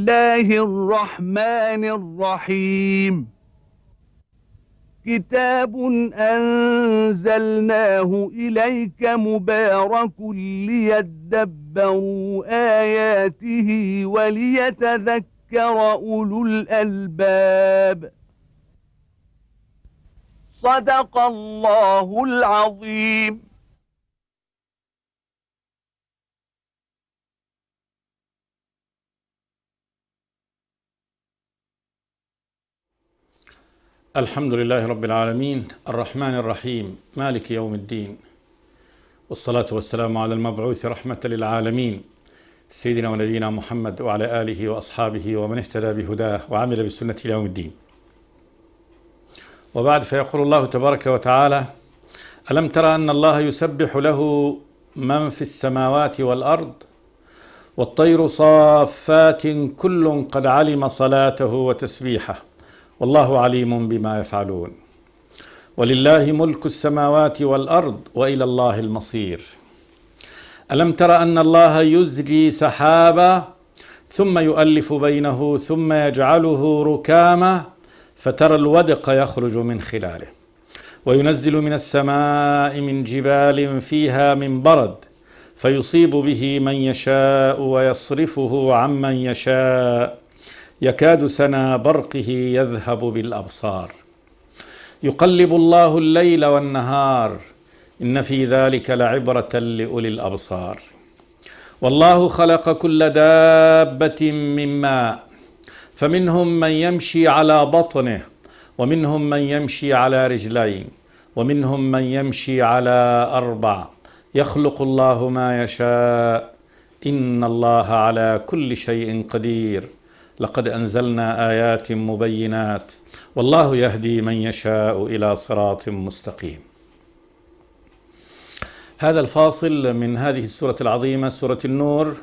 الله الرحمن الرحيم كتاب أنزلناه إليك مبارك ليدبروا آياته وليتذكر أولو الألباب صدق الله العظيم. الحمد لله رب العالمين الرحمن الرحيم مالك يوم الدين، والصلاة والسلام على المبعوث رحمة للعالمين سيدنا ونبينا محمد وعلى آله وأصحابه ومن اهتدى بهداه وعمل بالسنة إلى يوم الدين. وبعد، فيقول الله تبارك وتعالى: ألم تر أن الله يسبح له من في السماوات والأرض والطير صافات كل قد علم صلاته وتسبيحه والله عليم بما يفعلون ولله ملك السماوات والأرض وإلى الله المصير. ألم تر أن الله يزجي سحابا ثم يؤلف بينه ثم يجعله ركاما فترى الودق يخرج من خلاله وينزل من السماء من جبال فيها من برد فيصيب به من يشاء ويصرفه عمن يشاء يكاد سنا برقه يذهب بالأبصار يقلب الله الليل والنهار إن في ذلك لعبرة لأولي الأبصار. والله خلق كل دابة من ماء فمنهم من يمشي على بطنه ومنهم من يمشي على رجلين ومنهم من يمشي على أربع يخلق الله ما يشاء إن الله على كل شيء قدير لقد أنزلنا آيات مبينات والله يهدي من يشاء إلى صراط مستقيم. هذا الفاصل من هذه السورة العظيمة سورة النور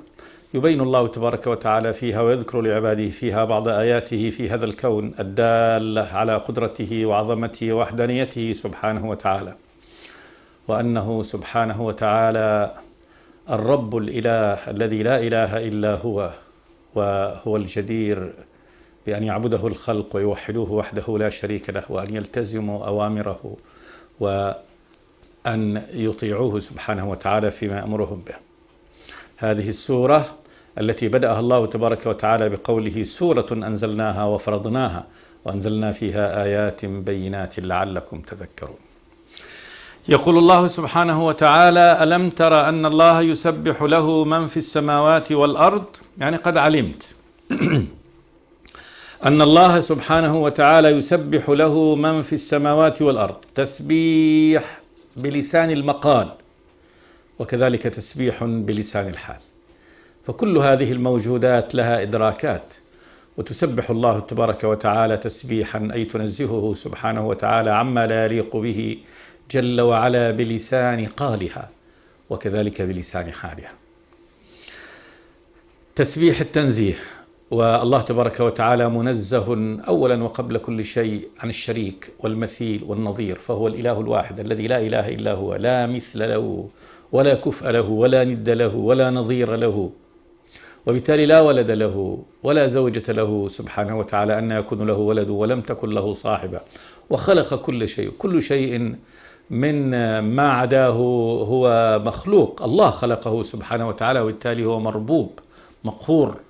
يبين الله تبارك وتعالى فيها ويذكر لعباده فيها بعض آياته في هذا الكون الدالة على قدرته وعظمته ووحدانيته سبحانه وتعالى، وأنه سبحانه وتعالى الرب الإله الذي لا إله إلا هو، وهو الجدير بأن يعبده الخلق ويوحدوه وحده لا شريك له، وأن يلتزموا أوامره وأن يطيعوه سبحانه وتعالى فيما أمرهم به. هذه السورة التي بدأها الله تبارك وتعالى بقوله: سورة أنزلناها وفرضناها وأنزلنا فيها آيات بينات لعلكم تذكرون. يقول الله سبحانه وتعالى: ألم تر أن الله يسبح له من في السماوات والأرض، يعني قد علمت أن الله سبحانه وتعالى يسبح له من في السماوات والأرض، تسبيح بلسان المقال وكذلك تسبيح بلسان الحال، فكل هذه الموجودات لها إدراكات، وتسبح الله تبارك وتعالى تسبيحا أي تنزهه سبحانه وتعالى عما لا يليق به جل وعلا بلسان قالها وكذلك بلسان حالها. تسبيح التنزيه، والله تبارك وتعالى منزه أولا وقبل كل شيء عن الشريك والمثيل والنظير، فهو الإله الواحد الذي لا إله إلا هو، لا مثل له ولا كفء له ولا ند له ولا نظير له، وبالتالي لا ولد له ولا زوجة له سبحانه وتعالى أن يكون له ولد ولم تكن له صاحبة، وخلق كل شيء، كل شيء من ما عداه هو مخلوق، الله خلقه سبحانه وتعالى، وبالتالي هو مربوب مقهور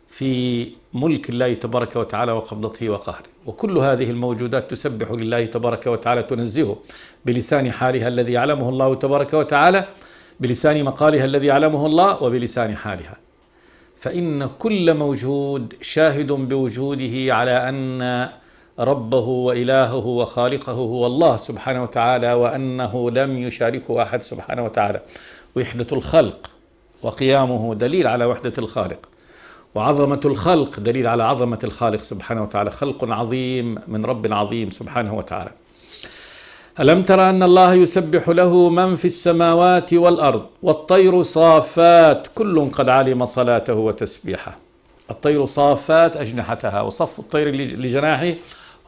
في ملك الله تبارك وتعالى وقبضته وقهره، وكل هذه الموجودات تسبح لله تبارك وتعالى تنزهه بلسان حالها الذي يعلمه الله تبارك وتعالى، بلسان مقالها الذي يعلمه الله، وبلسان حالها. فإن كل موجود شاهد بوجوده على أن ربه وإلهه وخالقه هو الله سبحانه وتعالى، وأنه لم يشاركه أحد سبحانه وتعالى. وحدة الخلق وقيامه دليل على وحدة الخالق، وعظمة الخلق دليل على عظمة الخالق سبحانه وتعالى، خلق عظيم من رب عظيم سبحانه وتعالى. ألم تر أن الله يسبح له من في السماوات والأرض والطير صافات كل قد علم صلاته وتسبيحه. الطير صافات أجنحتها، وصف الطير لجناحه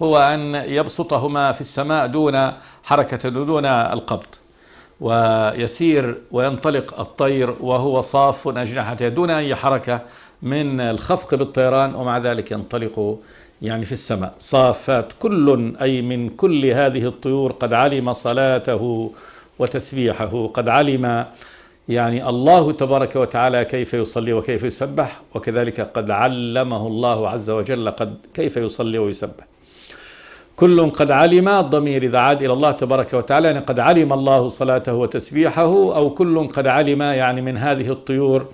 هو أن يبسطهما في السماء دون حركة دون القبض، ويسير وينطلق الطير وهو صاف أجنحته دون أي حركة من الخفق بالطيران، ومع ذلك ينطلق يعني في السماء. صافات، كل أي من كل هذه الطيور قد علم صلاته وتسبيحه، قد علم يعني الله تبارك وتعالى كيف يصلي وكيف يسبح، وكذلك قد علمه الله عز وجل كيف يصلي ويسبح. كل قد علم، الضمير إذا عاد إلى الله تبارك وتعالى يعني قد علم الله صلاته وتسبيحه، أو كل قد علم يعني من هذه الطيور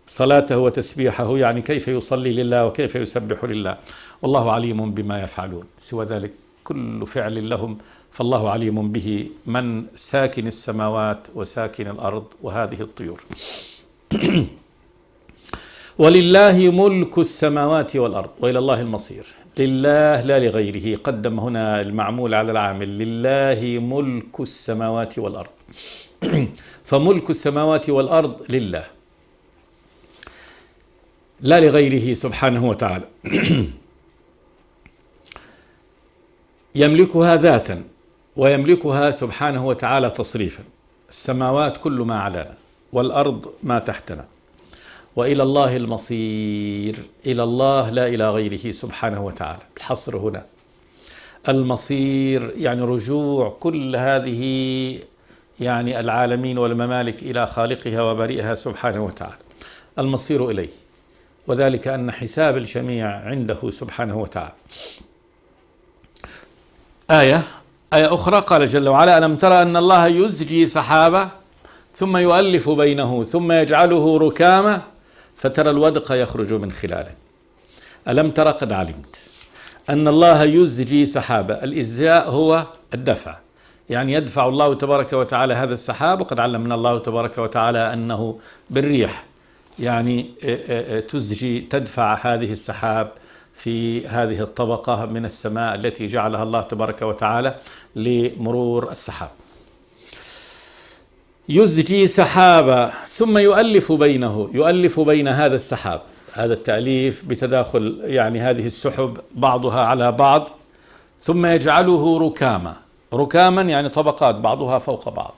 صلاته وتسبيحه، يعني كيف يصلي لله وكيف يسبح لله. والله عليم بما يفعلون. سوى ذلك كل فعل لهم فالله عليم به، من ساكن السماوات وساكن الأرض وهذه الطيور. ولله ملك السماوات والأرض وإلى الله المصير. لله لا لغيره، قدم هنا المعمول على العامل. لله ملك السماوات والأرض فملك السماوات والأرض لله لا لغيره سبحانه وتعالى. يملكها ذاتا ويملكها سبحانه وتعالى تصريفا. السماوات كل ما علينا، والأرض ما تحتنا، وإلى الله المصير. إلى الله لا إلى غيره سبحانه وتعالى. الحصر هنا المصير يعني رجوع كل هذه يعني العالمين والممالك إلى خالقها وبارئها سبحانه وتعالى. المصير إليه، وذلك أن حساب الجميع عنده سبحانه وتعالى. آية أخرى قال جل وعلا: ألم ترى أن الله يزجي سحابة ثم يؤلف بينه ثم يجعله ركاما فترى الودق يخرج من خلاله. ألم ترى، قد علمت أن الله يزجي سحابة. الإزجاء هو الدفع، يعني يدفع الله تبارك وتعالى هذا السحاب، وقد علمنا الله تبارك وتعالى أنه بالريح يعني تزجي تدفع هذه السحاب في هذه الطبقة من السماء التي جعلها الله تبارك وتعالى لمرور السحاب. يزجي سحابا ثم يؤلف بينه، يؤلف بين هذا السحاب، هذا التأليف بتداخل يعني هذه السحب بعضها على بعض، ثم يجعله ركاما. ركاما يعني طبقات بعضها فوق بعض.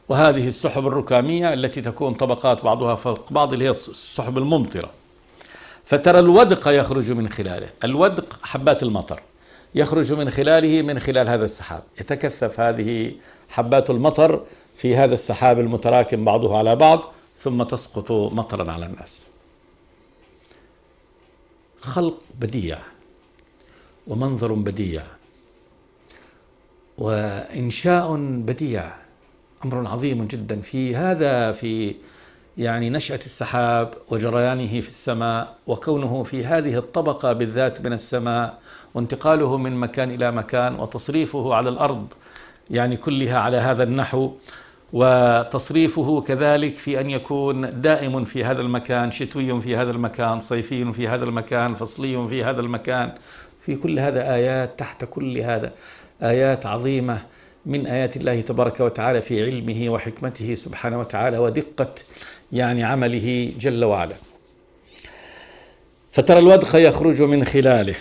وهذه السحب الركامية التي تكون طبقات بعضها فوق بعض اللي هي السحب الممطرة. فترى الودق يخرج من خلاله. الودق حبات المطر يخرج من خلاله، من خلال هذا السحاب. يتكثف هذه حبات المطر في هذا السحاب المتراكم بعضه على بعض، ثم تسقط مطرا على الناس. خلق بديع ومنظر بديع وإنشاء بديع، أمر عظيم جدا في يعني نشأة السحاب وجريانه في السماء، وكونه في هذه الطبقة بالذات من السماء، وانتقاله من مكان إلى مكان، وتصريفه على الأرض يعني كلها على هذا النحو، وتصريفه كذلك في أن يكون دائم في هذا المكان، شتوي في هذا المكان، صيفي في هذا المكان، فصلي في هذا المكان. في كل هذا آيات، تحت كل هذا آيات عظيمة من آيات الله تبارك وتعالى في علمه وحكمته سبحانه وتعالى ودقة يعني عمله جل وعلا. فترى الودق يخرج من خلاله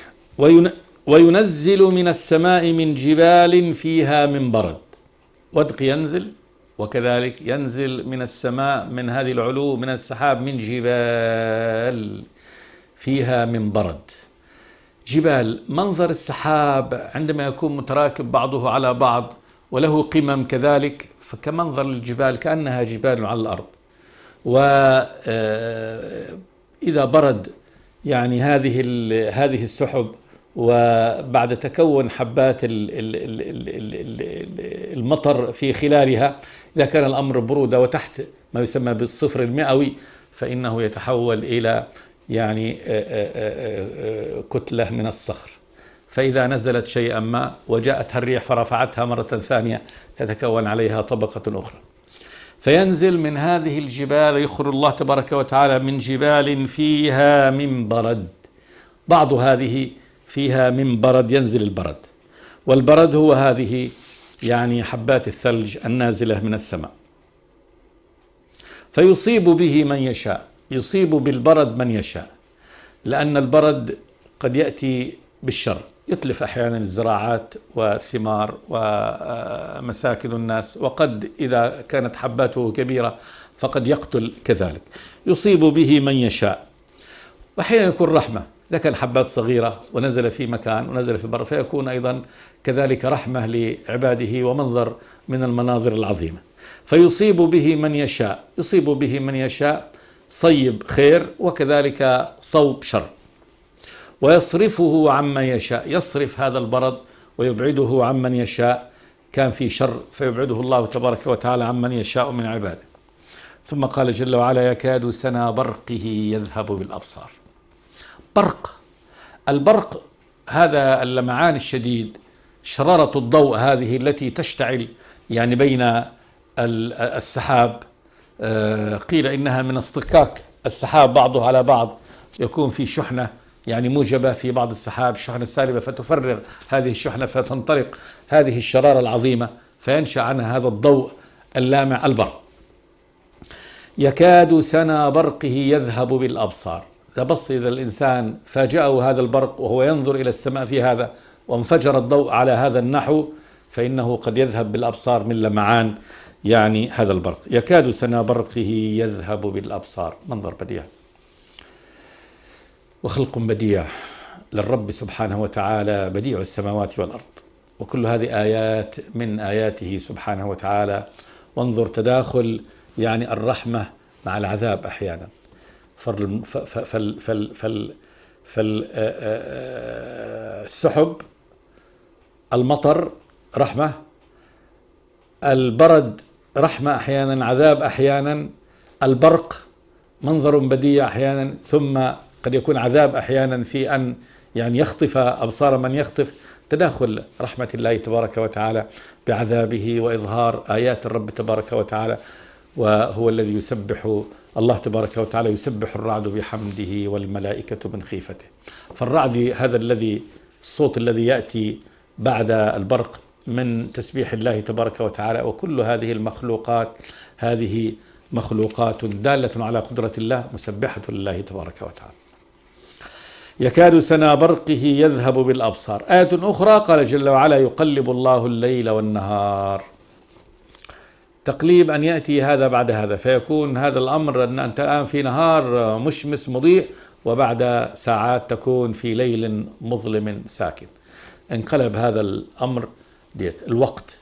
وينزل من السماء من جبال فيها من برد. ودق ينزل، وكذلك ينزل من السماء من هذه العلو من السحاب من جبال فيها من برد. جبال، منظر السحاب عندما يكون متراكب بعضه على بعض وله قمم كذلك، فكمنظر الجبال كأنها جبال على الأرض. وإذا برد يعني هذه السحب، وبعد تكون حبات المطر في خلالها، إذا كان الأمر برودة وتحت ما يسمى بالصفر المئوي، فإنه يتحول إلى يعني كتلة من الصخر. فإذا نزلت شيئا ما وجاءتها الريح فرفعتها مرة ثانية، تتكون عليها طبقة أخرى. فينزل من هذه الجبال، يخرج الله تبارك وتعالى من جبال فيها من برد. بعض هذه فيها من برد، ينزل البرد، والبرد هو هذه يعني حبات الثلج النازلة من السماء. فيصيب به من يشاء، يصيب بالبرد من يشاء، لأن البرد قد يأتي بالشر، يتلف أحيانا الزراعات والثمار ومساكن الناس، وقد إذا كانت حباته كبيرة فقد يقتل كذلك. يصيب به من يشاء. وأحيانا يكون رحمة، إذا كان حبات صغيرة ونزل في مكان ونزل في بر فيكون أيضا كذلك رحمة لعباده ومنظر من المناظر العظيمة. فيصيب به من يشاء، يصيب به من يشاء صيب خير وكذلك صوب شر، ويصرفه عمن يشاء، يصرف هذا البرد ويبعده عمن يشاء، كان في شر فيبعده الله تبارك وتعالى عمن يشاء من عباده. ثم قال جل وعلا: يكاد سنا برقه يذهب بالأبصار. برق، البرق هذا اللمعان الشديد، شرارة الضوء هذه التي تشتعل يعني بين السحاب. قيل إنها من اصطكاك السحاب بعضه على بعض، يكون في شحنة يعني موجبة في بعض السحاب، شحنة سالبة، فتفرغ هذه الشحنة فتنطلق هذه الشرارة العظيمة فينشأ عنها هذا الضوء اللامع البرق. يكاد سنا برقه يذهب بالأبصار. إذا الإنسان فاجأه هذا البرق وهو ينظر إلى السماء في هذا وانفجر الضوء على هذا النحو، فإنه قد يذهب بالأبصار من لمعان يعني هذا البرق. يكاد سنا برقه يذهب بالأبصار. منظر بديع وخلق بديع للرب سبحانه وتعالى، بديع السماوات والأرض، وكل هذه آيات من آياته سبحانه وتعالى. وانظر تداخل يعني الرحمة مع العذاب أحيانا. فالسحب، المطر رحمة، البرد رحمة أحيانا، عذاب أحيانا، البرق منظر بديع أحيانا، ثم قد يكون عذاب أحيانا في أن يعني يخطف أبصار من يخطف. تداخل رحمة الله تبارك وتعالى بعذابه وإظهار آيات الرب تبارك وتعالى. وهو الذي يسبح، الله تبارك وتعالى يسبح الرعد بحمده والملائكة من خيفته. فالرعد هذا الصوت الذي يأتي بعد البرق من تسبيح الله تبارك وتعالى. وكل هذه المخلوقات هذه مخلوقات دالة على قدرة الله، مسبحة لله تبارك وتعالى. يكاد سنا برقه يذهب بالأبصار. آية أخرى قال جل وعلا: يقلب الله الليل والنهار. تقليب أن يأتي هذا بعد هذا، فيكون هذا الأمر أن أنت الآن في نهار مشمس مضيء، وبعد ساعات تكون في ليل مظلم ساكن. انقلب هذا الأمر، الوقت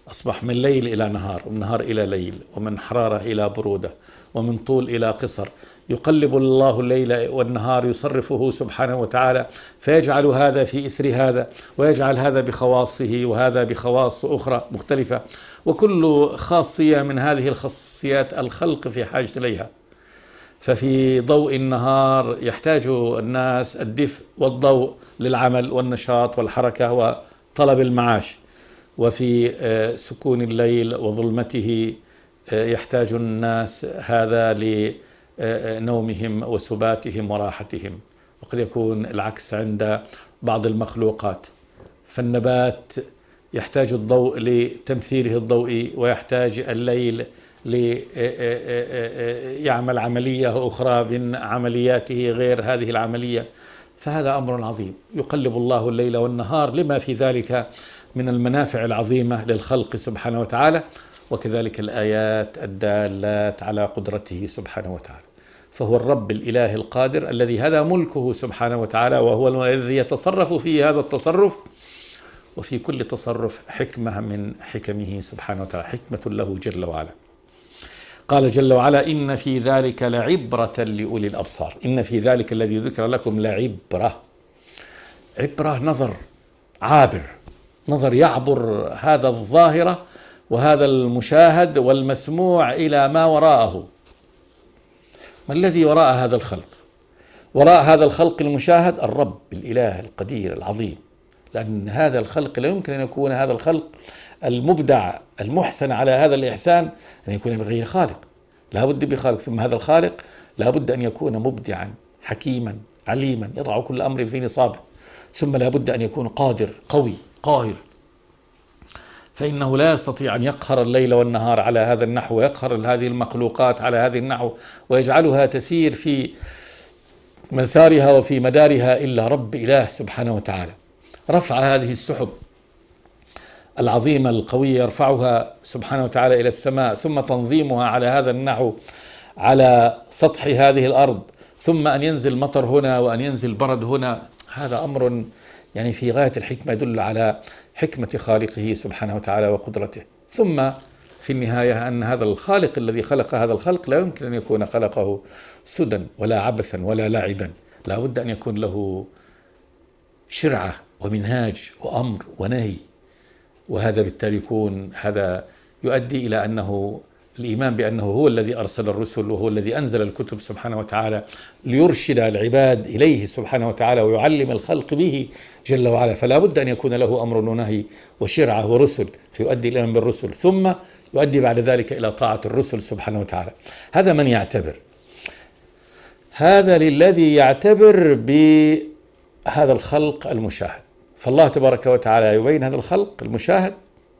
أصبح من ليل إلى نهار، ومن نهار إلى ليل، ومن حرارة إلى برودة، ومن طول إلى قصر. يقلب الله الليل والنهار، يصرفه سبحانه وتعالى، فيجعل هذا في إثر هذا، ويجعل هذا بخواصه وهذا بخواص أخرى مختلفة. وكل خاصية من هذه الخاصيات الخلق في حاجة إليها. ففي ضوء النهار يحتاج الناس الدفء والضوء للعمل والنشاط والحركة وطلب المعاش. وفي سكون الليل وظلمته يحتاج الناس هذا لنومهم وسباتهم وراحتهم. وقد يكون العكس عند بعض المخلوقات، فالنبات يحتاج الضوء لتمثيله الضوئي، ويحتاج الليل ليعمل عملية أخرى من عملياته غير هذه العملية. فهذا أمر عظيم. يقلب الله الليل والنهار لما في ذلك من المنافع العظيمة للخلق سبحانه وتعالى، وكذلك الآيات الدالات على قدرته سبحانه وتعالى. فهو الرب الإله القادر الذي هذا ملكه سبحانه وتعالى، وهو الذي يتصرف فيه هذا التصرف. وفي كل تصرف حكمة من حكمه سبحانه وتعالى، حكمة له جل وعلا. قال جل وعلا: إن في ذلك لعبرة لأولي الأبصار. إن في ذلك الذي ذكر لكم لعبرة. عبرة نظر عابر، نظر يعبر هذا الظاهرة وهذا المشاهد والمسموع إلى ما وراءه. ما الذي وراء هذا الخلق؟ وراء هذا الخلق المشاهد الرب الإله القدير العظيم. لأن هذا الخلق لا يمكن أن يكون هذا الخلق المبدع المحسن على هذا الإحسان أن يكون بغير خالق، لا بد بخالق. ثم هذا الخالق لا بد أن يكون مبدعا حكيما عليما يضع كل أمر في نصابه. ثم لا بد أن يكون قادر قوي قاهر، فإنه لا يستطيع أن يقهر الليل والنهار على هذا النحو، ويقهر هذه المخلوقات على هذه النحو، ويجعلها تسير في مسارها وفي مدارها إلا رب إله سبحانه وتعالى. رفع هذه السحب العظيمة القوية يرفعها سبحانه وتعالى إلى السماء، ثم تنظيمها على هذا النحو على سطح هذه الأرض، ثم أن ينزل مطر هنا وأن ينزل برد هنا، هذا أمر يعني في غاية الحكمة، يدل على حكمة خالقه سبحانه وتعالى وقدرته. ثم في النهاية أن هذا الخالق الذي خلق هذا الخلق لا يمكن أن يكون خلقه سدى ولا عبثا ولا لعبا، لا بد أن يكون له شرعة ومنهاج وأمر ونهي. وهذا بالتالي يكون هذا يؤدي إلى أنه الإيمان بأنه هو الذي أرسل الرسل وهو الذي أنزل الكتب سبحانه وتعالى ليرشد العباد إليه سبحانه وتعالى ويعلم الخلق به جل وعلا، فلا بد أن يكون له أمر ونهي وشرعة ورسل، فيؤدي الإيمان بالرسل ثم يؤدي بعد ذلك إلى طاعة الرسل سبحانه وتعالى. هذا من يعتبر، هذا للذي يعتبر بهذا الخلق المشاهد. فالله تبارك وتعالى يبين هذا الخلق المشاهد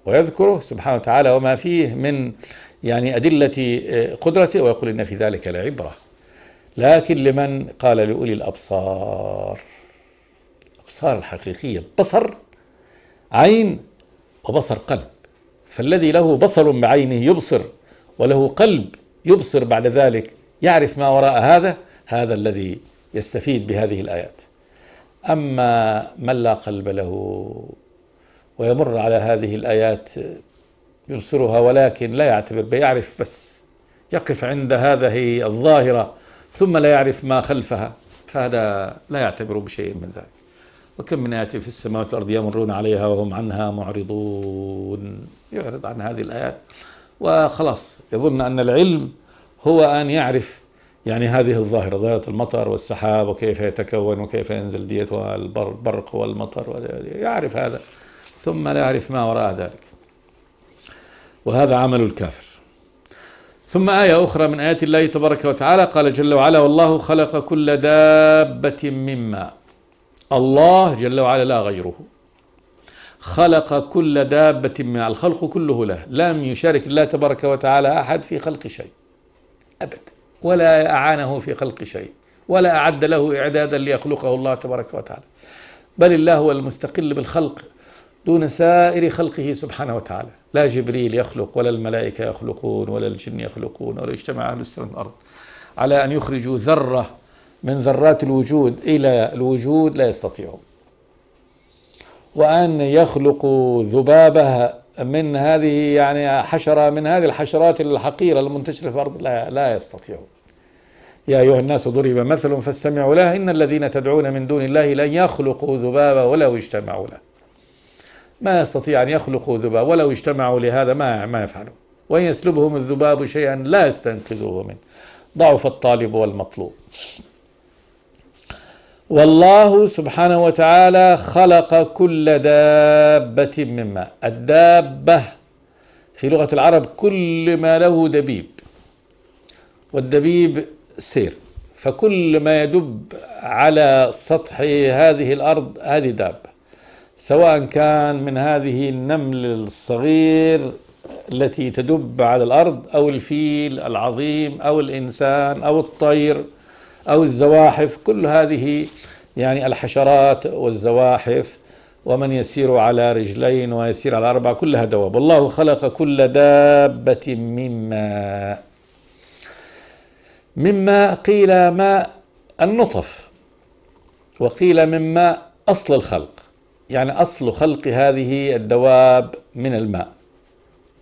ويذكره سبحانه وتعالى وما فيه من يعني أدلة قدرته، ويقول إن في ذلك لعبرة، لكن لمن قال لأولي الأبصار، الأبصار الحقيقية، بصر عين وبصر قلب. فالذي له بصر بعينه يبصر وله قلب يبصر بعد ذلك يعرف ما وراء هذا الذي يستفيد بهذه الآيات. أما من لا قلب له ويمر على هذه الآيات يبصرها ولكن لا يعتبر بيعرف، بس يقف عند هذه الظاهرة ثم لا يعرف ما خلفها، فهذا لا يعتبر بشيء من ذلك. وكم من آيات في السماوات والأرض يمرون عليها وهم عنها معرضون، يعرض عن هذه الآيات وخلاص يظن أن العلم هو أن يعرف يعني هذه الظاهرة، ظاهرة المطر والسحاب وكيف يتكون وكيف ينزل ديتها البرق والمطر، يعرف هذا ثم لا يعرف ما وراء ذلك، وهذا عمل الكافر. ثم آية أخرى من آيات الله تبارك وتعالى قال جل وعلا: والله خلق كل دابة من ماء. الله جل وعلا لا غيره خلق كل دابة من ماء، الخلق كله له، لم يشارك الله تبارك وتعالى أحد في خلق شيء أبدا، ولا أعانه في خلق شيء، ولا أعد له إعدادا ليخلقه الله تبارك وتعالى، بل الله هو المستقل بالخلق دون سائر خلقه سبحانه وتعالى. لا جبريل يخلق ولا الملائكة يخلقون ولا الجن يخلقون ولا اجتمع أهل السماء والأرض على أن يخرجوا ذرة من ذرات الوجود إلى الوجود، لا يستطيعون. وأن يخلقوا ذبابة من هذه يعني حشرة من هذه الحشرات الحقيرة المنتشرة في الأرض، لا يستطيعون. يا أيها الناس ضرب مثل فاستمعوا له إن الذين تدعون من دون الله لن يخلقوا ذبابة ولو اجتمعوا له، ما يستطيع أن يخلقوا ذباب ولو اجتمعوا لهذا ما يفعلون. وإن يسلبهم الذباب شيئا لا يستنقذوه منه، ضعف الطالب والمطلوب. والله سبحانه وتعالى خلق كل دابة من ماء. الدابة في لغة العرب كل ما له دبيب، والدبيب سير، فكل ما يدب على سطح هذه الأرض هذه دابة، سواء كان من هذه النمل الصغير التي تدب على الأرض أو الفيل العظيم أو الإنسان أو الطير أو الزواحف، كل هذه يعني الحشرات والزواحف ومن يسير على رجلين ويسير على أربع كلها دواب. الله خلق كل دابة مما قيل ماء النطف، وقيل مما أصل الخلق، يعني أصل خلق هذه الدواب من الماء.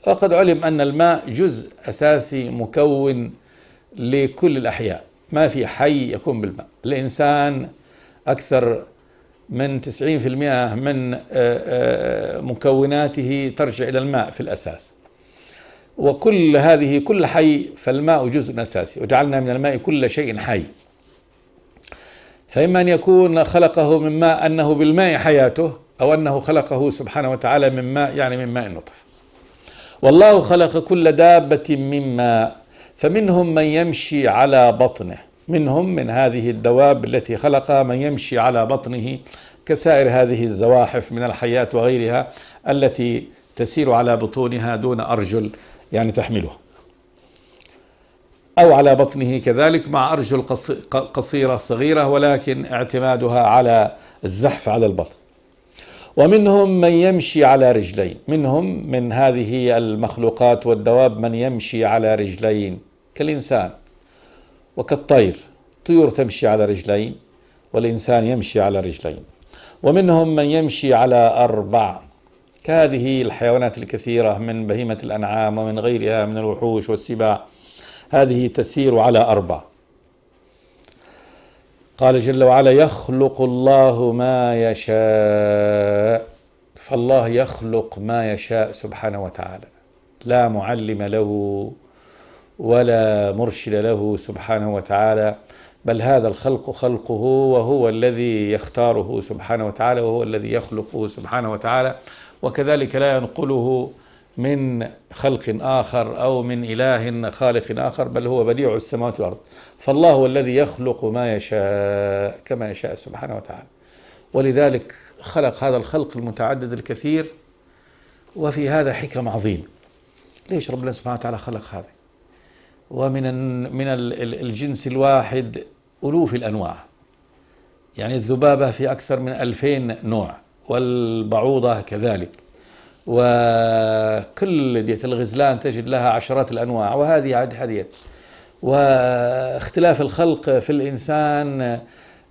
وقد علم أن الماء جزء أساسي مكون لكل الأحياء، ما في حي يكون بالماء. الإنسان أكثر من 90% من مكوناته ترجع إلى الماء في الأساس، وكل هذه كل حي فالماء جزء أساسي، وجعلنا من الماء كل شيء حي. فإما أن يكون خلقه من ماء أنه بالماء حياته، أو أنه خلقه سبحانه وتعالى من ماء يعني من ماء النطف. والله خلق كل دابة من ماء فمنهم من يمشي على بطنه، منهم من هذه الدواب التي خلقها من يمشي على بطنه كسائر هذه الزواحف من الحيات وغيرها التي تسير على بطونها دون أرجل يعني تحمله، أو على بطنه كذلك مع أرجل قصيرة صغيرة ولكن اعتمادها على الزحف على البطن. ومنهم من يمشي على رجلين، منهم من هذه المخلوقات والدواب من يمشي على رجلين كالإنسان وكالطير الطيور تمشي على رجلين، والإنسان يمشي على رجلين، ومنهم من يمشي على 4 كهذه الحيوانات الكثيرة من بهيمة الأنعام ومن غيرها من الوحوش والسباع، هذه تسير على 4. قال جل وعلا: يخلق الله ما يشاء. فالله يخلق ما يشاء سبحانه وتعالى، لا معلم له ولا مرشد له سبحانه وتعالى، بل هذا الخلق خلقه، وهو الذي يختاره سبحانه وتعالى، وهو الذي يخلقه سبحانه وتعالى، وكذلك لا ينقله من خلق آخر أو من إله خالق آخر، بل هو بديع السماوات والأرض. فالله هو الذي يخلق ما يشاء كما يشاء سبحانه وتعالى، ولذلك خلق هذا الخلق المتعدد الكثير، وفي هذا حكم عظيم. ليش ربنا سبحانه وتعالى خلق هذا؟ ومن الجنس الواحد ألوف الأنواع، يعني الذبابة في أكثر من 2000 نوع، والبعوضة كذلك، وكل ديت الغزلان تجد لها عشرات الأنواع، وهذه عدد. واختلاف الخلق في الإنسان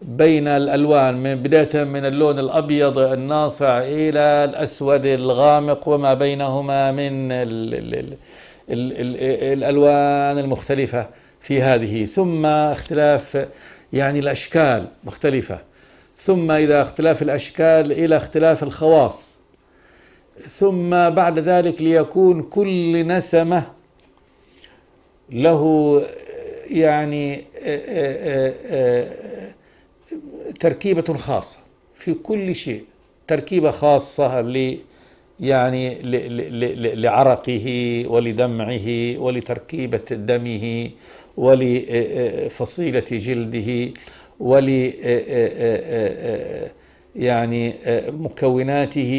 بين الألوان، من بداية من اللون الأبيض الناصع إلى الأسود الغامق، وما بينهما من الألوان المختلفة في هذه، ثم اختلاف يعني الأشكال مختلفة، ثم إذا اختلاف الأشكال إلى اختلاف الخواص، ثم بعد ذلك ليكون كل نسمة له يعني تركيبة خاصة في كل شيء، تركيبة خاصة يعني لعرقه ولدمعه ولتركيبة دمه ولفصيلة جلده يعني مكوناته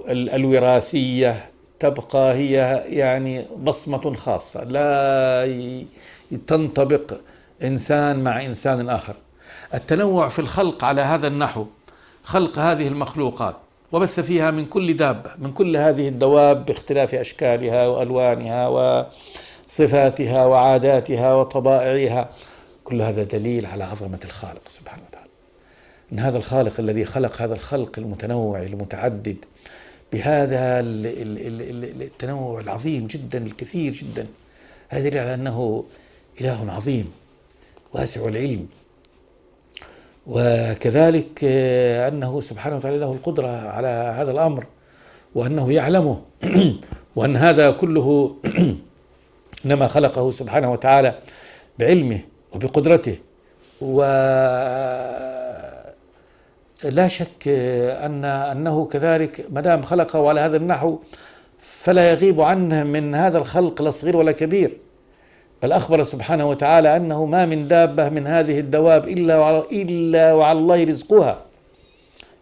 الوراثية، تبقى هي يعني بصمة خاصة لا تنطبق إنسان مع إنسان آخر. التنوع في الخلق على هذا النحو، خلق هذه المخلوقات وبث فيها من كل دابة، من كل هذه الدواب باختلاف أشكالها وألوانها وصفاتها وعاداتها وطبائعها، كل هذا دليل على عظمة الخالق سبحانه وتعالى. إن هذا الخالق الذي خلق هذا الخلق المتنوع المتعدد بهذا التنوع العظيم جدا الكثير جدا، هذا دليل على أنه إله عظيم واسع العلم، وكذلك أنه سبحانه وتعالى له القدرة على هذا الأمر، وأنه يعلمه وأن هذا كله إنما خلقه سبحانه وتعالى بعلمه وبقدرته. ولا شك أنه كذلك مدام خلقه على هذا النحو فلا يغيب عنه من هذا الخلق لا صغير ولا كبير، بل أخبر سبحانه وتعالى أنه ما من دابة من هذه الدواب إلا وعلى الله رزقها،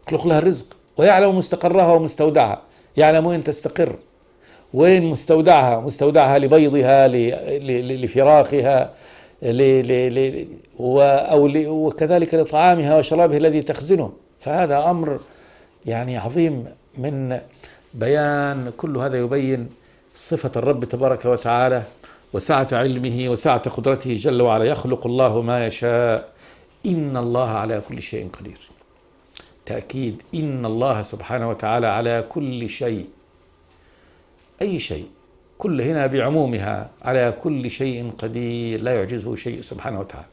يخلق لها الرزق ويعلم مستقرها ومستودعها، يعلم وين تستقر، وين مستودعها لبيضها لفراخها وكذلك لطعامها وشرابها الذي تخزنه. فهذا أمر يعني عظيم من بيان، كل هذا يبين صفة الرب تبارك وتعالى وسعة علمه وسعة قدرته جل وعلا. يخلق الله ما يشاء، إن الله على كل شيء قدير. تأكيد إن الله سبحانه وتعالى على كل شيء، أي شيء، كل هنا بعمومها، على كل شيء قدير، لا يعجزه شيء سبحانه وتعالى.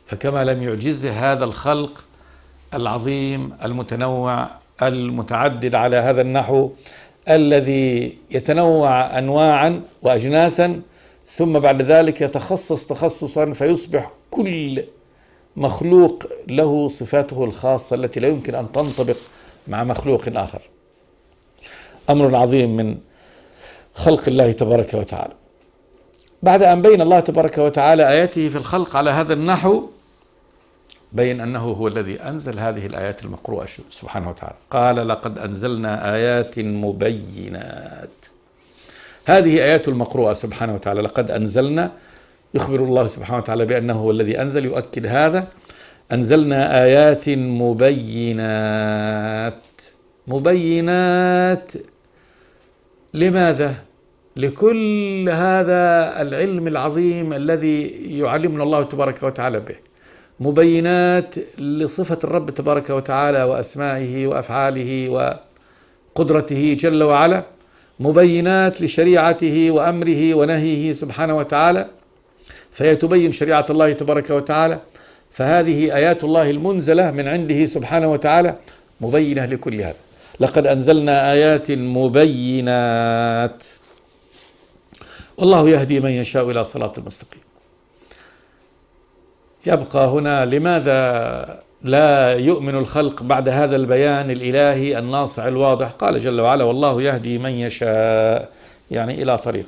فكما لم يعجزه هذا الخلق العظيم المتنوع المتعدد على هذا النحو الذي يتنوع أنواعا وأجناسا، ثم بعد ذلك يتخصص تخصصا فيصبح كل مخلوق له صفاته الخاصة التي لا يمكن أن تنطبق مع مخلوق آخر. أمر عظيم من خلق الله تبارك وتعالى. بعد أن بين الله تبارك وتعالى آياته في الخلق على هذا النحو، بين أنه هو الذي أنزل هذه الآيات المقروءة سبحانه وتعالى. قال: لقد أنزلنا آيات مبينات. هذه آيات المقروءة سبحانه وتعالى، لقد أنزلنا، يخبر الله سبحانه وتعالى بأنه هو الذي أنزل، يؤكد هذا. أنزلنا آيات مبينات لماذا؟ لكل هذا العلم العظيم الذي يعلمنا الله تبارك وتعالى به، مبينات لصفة الرب تبارك وتعالى وأسمائه وأفعاله وقدرته جل وعلا، مبينات لشريعته وأمره ونهيه سبحانه وتعالى، فهي تبين شريعة الله تبارك وتعالى. فهذه آيات الله المنزلة من عنده سبحانه وتعالى مبينة لكل هذا. لقد أنزلنا آيات مبينات والله يهدي من يشاء إلى صراط المستقيم. يبقى هنا لماذا لا يؤمن الخلق بعد هذا البيان الإلهي الناصع الواضح؟ قال جل وعلا والله يهدي من يشاء، يعني إلى طريق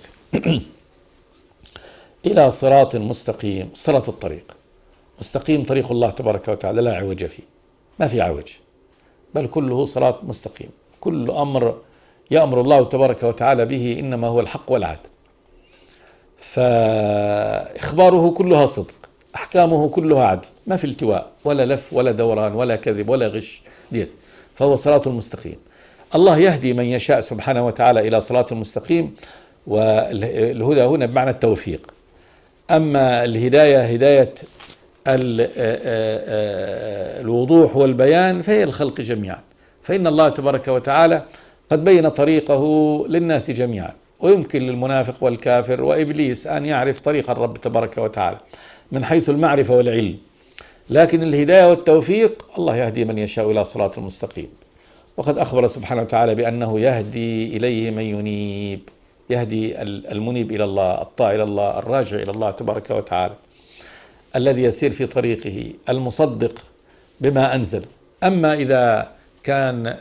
إلى صراط مستقيم. صراط الطريق مستقيم، طريق الله تبارك وتعالى لا عوج فيه، ما في عوج، بل كله صراط مستقيم. كل أمر يأمر الله تبارك وتعالى به إنما هو الحق والعدل، فإخباره كلها صدق، أحكامه كلها عدل، ما في التواء ولا لف ولا دوران ولا كذب ولا غش ديت، فهو صراط المستقيم. الله يهدي من يشاء سبحانه وتعالى إلى صراط المستقيم، والهدى هنا بمعنى التوفيق. أما الهداية هداية الوضوح والبيان فهي الخلق جميعا، فإن الله تبارك وتعالى قد بين طريقه للناس جميعا، ويمكن للمنافق والكافر وإبليس أن يعرف طريق الرب تبارك وتعالى من حيث المعرفة والعلم، لكن الهداية والتوفيق الله يهدي من يشاء إلى صراط المستقيم. وقد أخبر سبحانه وتعالى بأنه يهدي إليه من ينيب، يهدي المنيب إلى الله، الطاعي إلى الله، الراجع إلى الله تبارك وتعالى، الذي يسير في طريقه، المصدق بما أنزل. أما إذا كان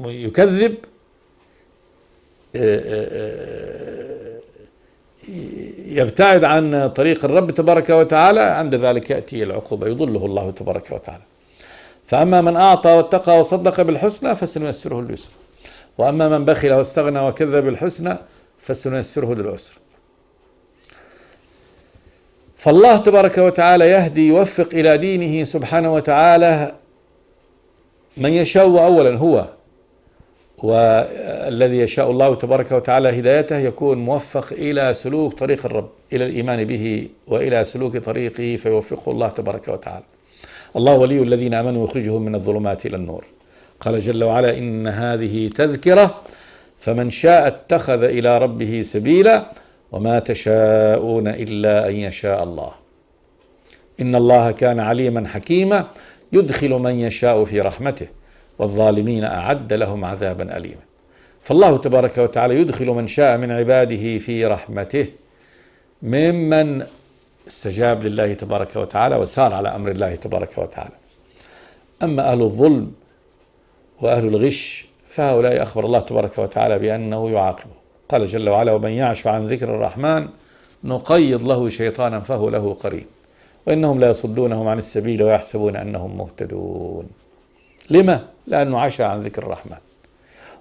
يكذب يبتعد عن طريق الرب تبارك وتعالى، عند ذلك يأتي العقوبة، يضله الله تبارك وتعالى. فأما من أعطى واتقى وصدق بالحسنى فسنيسره لليسر، وأما من بخل واستغنى وكذب بالحسنى فسنيسره للعسر. فالله تبارك وتعالى يهدي يوفق إلى دينه سبحانه وتعالى من يشاء أولا هو، والذي يشاء الله تبارك وتعالى هدايته يكون موفق إلى سلوك طريق الرب، إلى الإيمان به وإلى سلوك طريقه فيوفقه الله تبارك وتعالى. الله ولي الذين آمنوا يخرجهم من الظلمات إلى النور. قال جل وعلا إن هذه تذكرة فمن شاء اتخذ إلى ربه سبيلا وما تشاءون إلا أن يشاء الله إن الله كان عليما حكيما يدخل من يشاء في رحمته والظالمين أعد لهم عذابا أليما. فالله تبارك وتعالى يدخل من شاء من عباده في رحمته ممن استجاب لله تبارك وتعالى وسار على أمر الله تبارك وتعالى. أما أهل الظلم وأهل الغش فهؤلاء أخبر الله تبارك وتعالى بأنه يعاقبه. قال جل وعلا ومن يعش عن ذكر الرحمن نقيض له شيطانا فهو له قرين وإنهم لا يصدونهم عن السبيل ويحسبون أنهم مهتدون. لما؟ لأنه عاش عن ذكر الرحمن.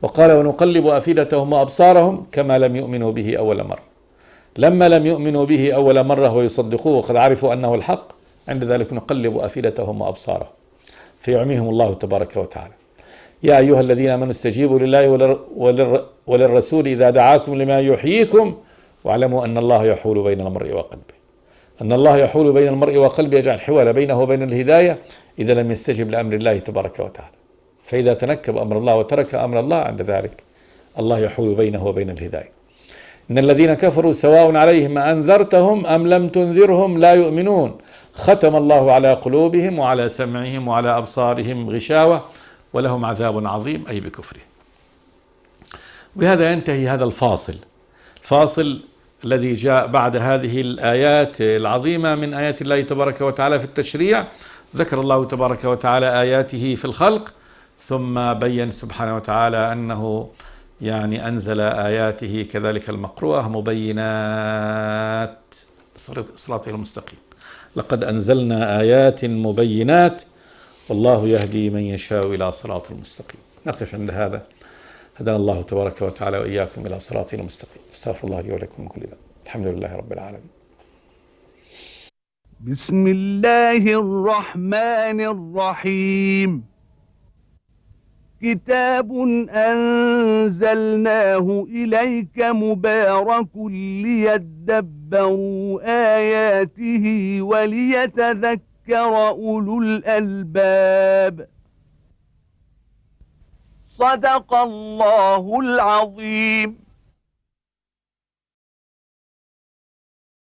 وقال ونقلب أفئدتهم وأبصارهم كما لم يؤمنوا به أول مرة. لما لم يؤمنوا به أول مرة ويصدقوه وقد عرفوا أنه الحق عند ذلك نقلب أفئدتهم وأبصارهم فيعميهم الله تبارك وتعالى. يا أيها الذين آمنوا استجيبوا لله وللرسول إذا دعاكم لما يحييكم واعلموا أن الله يحول بين المرء وقلبه. أن الله يحول بين المرء وقلبه يجعل حوال بينه وبين الهداية إذا لم يستجب لأمر الله تبارك وتعالى. فإذا تنكب أمر الله وترك أمر الله عند ذلك الله يحول بينه وبين الهداية. إن الذين كفروا سواء عليهم أنذرتهم أم لم تنذرهم لا يؤمنون ختم الله على قلوبهم وعلى سمعهم وعلى أبصارهم غشاوة ولهم عذاب عظيم أي بكفره. بهذا ينتهي هذا الفاصل الذي جاء بعد هذه الآيات العظيمة من آيات الله تبارك وتعالى في التشريع. ذكر الله تبارك وتعالى آياته في الخلق ثم بين سبحانه وتعالى أنه يعني أنزل آياته كذلك المقروءة مبينات صراطه المستقيم. لقد أنزلنا آيات مبينات والله يهدي من يشاء إلى صراط المستقيم. نقف عند هذا. هدانا الله تبارك وتعالى وإياكم إلى صراط المستقيم. استغفر الله لي ولكم من كل ذنب. الحمد لله رب العالمين. بسم الله الرحمن الرحيم. كتاب أنزلناه إليك مبارك ليدبروا آياته وليتذكر أولو الألباب. صدق الله العظيم.